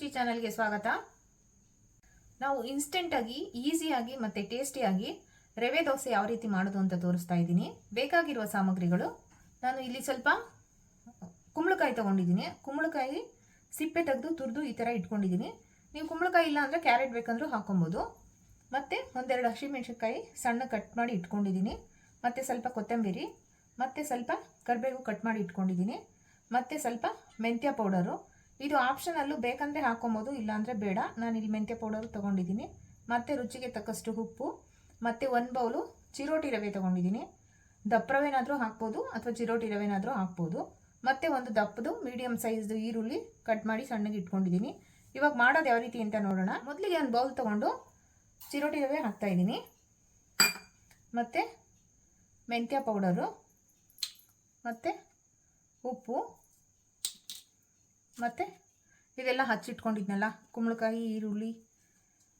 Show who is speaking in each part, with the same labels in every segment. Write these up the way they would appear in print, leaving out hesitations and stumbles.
Speaker 1: ರುಚಿ ಚಾನಲ್ಗೆ ಸ್ವಾಗತ. ನಾವು ಇನ್ಸ್ಟೆಂಟಾಗಿ ಈಸಿಯಾಗಿ ಮತ್ತು ಟೇಸ್ಟಿಯಾಗಿ ರವೆ ದೋಸೆ ಯಾವ ರೀತಿ ಮಾಡೋದು ಅಂತ ತೋರಿಸ್ತಾ ಇದ್ದೀನಿ. ಬೇಕಾಗಿರುವ ಸಾಮಗ್ರಿಗಳು, ನಾನು ಇಲ್ಲಿ ಸ್ವಲ್ಪ ಕುಂಬಳಕಾಯಿ ತೊಗೊಂಡಿದ್ದೀನಿ. ಕುಂಬಳಕಾಯಿ ಸಿಪ್ಪೆ ತೆಗೆದು ತುರಿದು ಈ ಥರ ಇಟ್ಕೊಂಡಿದ್ದೀನಿ. ನೀವು ಕುಂಬಳಕಾಯಿ ಇಲ್ಲ ಅಂದರೆ ಕ್ಯಾರೆಟ್ ಬೇಕಂದ್ರೂ ಹಾಕೊಬೋದು. ಮತ್ತು ಒಂದೆರಡು ಹಸಿಮೆಣಸಿನ್ಕಾಯಿ ಸಣ್ಣ ಕಟ್ ಮಾಡಿ ಇಟ್ಕೊಂಡಿದ್ದೀನಿ. ಮತ್ತು ಸ್ವಲ್ಪ ಕೊತ್ತಂಬರಿ, ಮತ್ತು ಸ್ವಲ್ಪ ಕರಿಬೇವು ಕಟ್ ಮಾಡಿ ಇಟ್ಕೊಂಡಿದ್ದೀನಿ. ಮತ್ತು ಸ್ವಲ್ಪ ಮೆಂತ್ಯ ಪೌಡರು. ಇದು ಆಪ್ಷನಲ್ಲು, ಬೇಕಂದರೆ ಹಾಕೊಬೋದು, ಇಲ್ಲಾಂದರೆ ಬೇಡ. ನಾನಿಲ್ಲಿ ಮೆಂತ್ಯ ಪೌಡರು ತೊಗೊಂಡಿದ್ದೀನಿ. ಮತ್ತು ರುಚಿಗೆ ತಕ್ಕಷ್ಟು ಉಪ್ಪು, ಮತ್ತು 1 ಬೌಲು ಚಿರೋಟಿ ರವೆ ತೊಗೊಂಡಿದ್ದೀನಿ. ದಪ್ಪ ರವೆನಾದರೂ ಹಾಕ್ಬೋದು ಅಥವಾ ಚಿರೋಟಿ ರವೆನಾದರೂ ಹಾಕ್ಬೋದು. ಮತ್ತು ಒಂದು ದಪ್ಪದು ಮೀಡಿಯಮ್ ಸೈಜ್ದು ಈರುಳ್ಳಿ ಕಟ್ ಮಾಡಿ ಸಣ್ಣಗೆ ಇಟ್ಕೊಂಡಿದ್ದೀನಿ. ಇವಾಗ ಮಾಡೋದು ಯಾವ ರೀತಿ ಅಂತ ನೋಡೋಣ. ಮೊದಲಿಗೆ ಒಂದು ಬೌಲ್ ತೊಗೊಂಡು ಚಿರೋಟಿ ರವೆ ಹಾಕ್ತಾಯಿದ್ದೀನಿ. ಮತ್ತು ಮೆಂತ್ಯ ಪೌಡರು, ಮತ್ತು ಉಪ್ಪು, ಮತ್ತು ಇದೆಲ್ಲ ಹಚ್ಚಿಟ್ಕೊಂಡಿದ್ನಲ್ಲ ಕುಂಬಳಕಾಯಿ, ಈರುಳ್ಳಿ,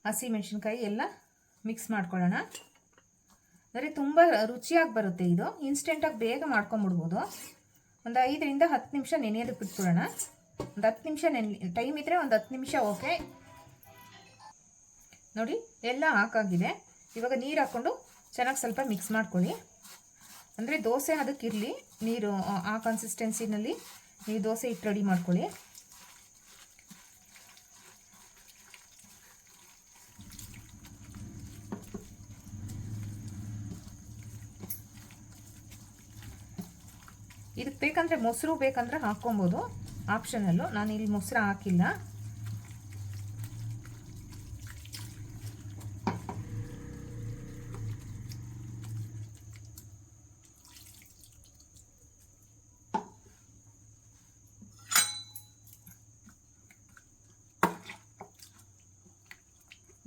Speaker 1: ಹಸಿಮೆಣಸಿನ್ಕಾಯಿ ಎಲ್ಲ ಮಿಕ್ಸ್ ಮಾಡ್ಕೊಳ್ಳೋಣ. ಅಂದರೆ ತುಂಬ ರುಚಿಯಾಗಿ ಬರುತ್ತೆ. ಇದು ಇನ್ಸ್ಟೆಂಟಾಗಿ ಬೇಗ ಮಾಡ್ಕೊಂಬಿಡ್ಬೋದು. ಒಂದು 5 ರಿಂದ 10 ನಿಮಿಷ ನೆನೆಯೋದಕ್ಕೆ ಬಿಟ್ಬಿಡೋಣ. ಒಂದು 10 ನಿಮಿಷ ಟೈಮ್ ಇದ್ದರೆ ಒಂದು 10 ನಿಮಿಷ ಓಕೆ. ನೋಡಿ, ಎಲ್ಲ ಹಾಕಾಗಿದೆ. ಇವಾಗ ನೀರು ಹಾಕ್ಕೊಂಡು ಚೆನ್ನಾಗಿ ಸ್ವಲ್ಪ ಮಿಕ್ಸ್ ಮಾಡ್ಕೊಳ್ಳಿ. ಅಂದರೆ ದೋಸೆ ಅದಕ್ಕಿರಲಿ, ನೀರು ಆ ಕನ್ಸಿಸ್ಟೆನ್ಸಿನಲ್ಲಿ ನೀವು ದೋಸೆ ಹಿಟ್ಟು ರೆಡಿ ಮಾಡ್ಕೊಳ್ಳಿ. ಇದಕ್ಕೆ ಬೇಕಂದರೆ ಮೊಸರು ಬೇಕಂದರೆ ಹಾಕ್ಕೊಬೋದು, ಆಪ್ಷನಲ್ಲು. ನಾನು ಇಲ್ಲಿ ಮೊಸರು ಹಾಕಿಲ್ಲ.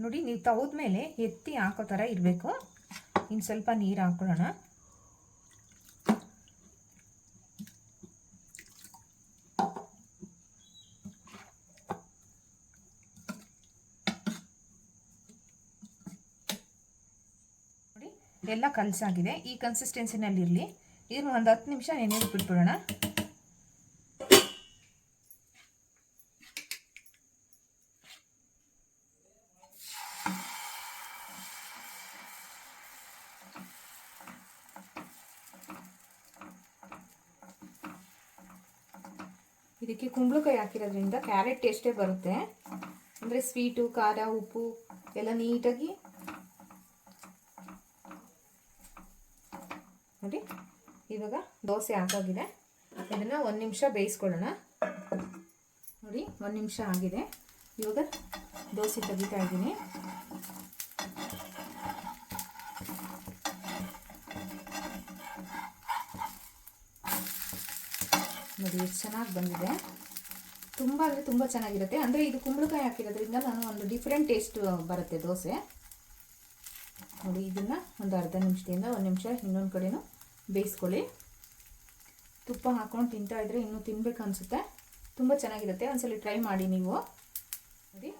Speaker 1: ನೋಡಿ, ನೀವು ತವದ ಮೇಲೆ ಎತ್ತಿ ಹಾಕೋ ಥರ ಇರಬೇಕು. ಇನ್ನು ಸ್ವಲ್ಪ ನೀರು ಹಾಕೊಳ್ಳೋಣ. ನೋಡಿ, ಎಲ್ಲ ಕಲಸಾಗಿದೆ. ಈ ಕನ್ಸಿಸ್ಟೆನ್ಸಿನಲ್ಲಿರಲಿ. ಇದನ್ನು ಒಂದು 10 ನಿಮಿಷ ನೆನೆಯೋದು ಬಿಟ್ಬಿಡೋಣ. ಇದಕ್ಕೆ ಕುಂಬಳಕಾಯಿ ಹಾಕಿರೋದ್ರಿಂದ ಕ್ಯಾರೆಟ್ ಟೇಸ್ಟೇ ಬರುತ್ತೆ. ಅಂದರೆ ಸ್ವೀಟು, ಖಾರ, ಉಪ್ಪು ಎಲ್ಲ ನೀಟಾಗಿ. ನೋಡಿ, ಇವಾಗ ದೋಸೆ ಹಾಕಾಗಿದೆ. ಇದನ್ನು 1 ನಿಮಿಷ ಬೇಯಿಸ್ಕೊಳ್ಳೋಣ. ನೋಡಿ, 1 ನಿಮಿಷ ಆಗಿದೆ. ಇವಾಗ ದೋಸೆ ತೆಗಿತಾ ಇದ್ದೀನಿ. ನೋಡಿ, ಎಷ್ಟು ಚೆನ್ನಾಗಿ ಬಂದಿದೆ. ತುಂಬ ಅಂದರೆ ತುಂಬ ಚೆನ್ನಾಗಿರುತ್ತೆ. ಅಂದರೆ ಇದು ಕುಂಬಳಕಾಯಿ ಹಾಕಿರೋದ್ರಿಂದ ನಾನು ಒಂದು ಡಿಫ್ರೆಂಟ್ ಟೇಸ್ಟ್ ಬರುತ್ತೆ ದೋಸೆ. ನೋಡಿ, ಇದನ್ನು ಒಂದು ಅರ್ಧ ನಿಮಿಷದಿಂದ 1 ನಿಮಿಷ ಇನ್ನೊಂದು ಕಡೆನೂ ಬೇಯಿಸ್ಕೊಳ್ಳಿ. ತುಪ್ಪ ಹಾಕ್ಕೊಂಡು ತಿಂತಾ ಇದ್ದರೆ ಇನ್ನೂ ತಿನ್ಬೇಕು ಅನಿಸುತ್ತೆ. ತುಂಬ ಚೆನ್ನಾಗಿರುತ್ತೆ. ಒಂದ್ಸಲ ಟ್ರೈ ಮಾಡಿ ನೀವು. ನೋಡಿ,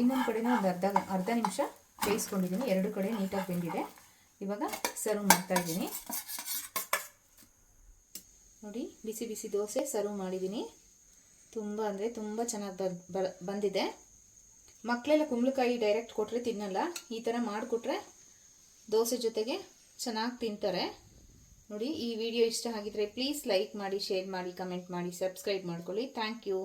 Speaker 1: ಇನ್ನೊಂದು ಕಡೆನೂ ಒಂದು ಅರ್ಧ ನಿಮಿಷ ಬೇಯಿಸ್ಕೊಂಡಿದ್ದೀನಿ. 2 ಕಡೆ ನೀಟಾಗಿ ಬೆಂದಿದೆ. ಇವಾಗ ಸರ್ವ್ ಮಾಡ್ತಾಯಿದ್ದೀನಿ. ನೋಡಿ, ಬಿಸಿ ಬಿಸಿ ದೋಸೆ ಸರ್ವ್ ಮಾಡಿದ್ದೀನಿ. ತುಂಬ ಅಂದರೆ ತುಂಬ ಚೆನ್ನಾಗಿ ಬಂದಿದೆ. ಮಕ್ಕಳೆಲ್ಲ ಕುಂಬಳಕಾಯಿ ಡೈರೆಕ್ಟ್ ಕೊಟ್ಟರೆ ತಿನ್ನಲ್ಲ. ಈ ಥರ ಮಾಡಿಕೊಟ್ರೆ ದೋಸೆ ಜೊತೆಗೆ ಚೆನ್ನಾಗಿ ತಿಂತಾರೆ. ನೋಡಿ, ಈ ವಿಡಿಯೋ ಇಷ್ಟ ಆಗಿದ್ರೆ ಪ್ಲೀಸ್ ಲೈಕ್ ಮಾಡಿ, ಶೇರ್ ಮಾಡಿ, ಕಮೆಂಟ್ ಮಾಡಿ, ಸಬ್ಸ್ಕ್ರೈಬ್ ಮಾಡ್ಕೊಳ್ಳಿ. Thank you.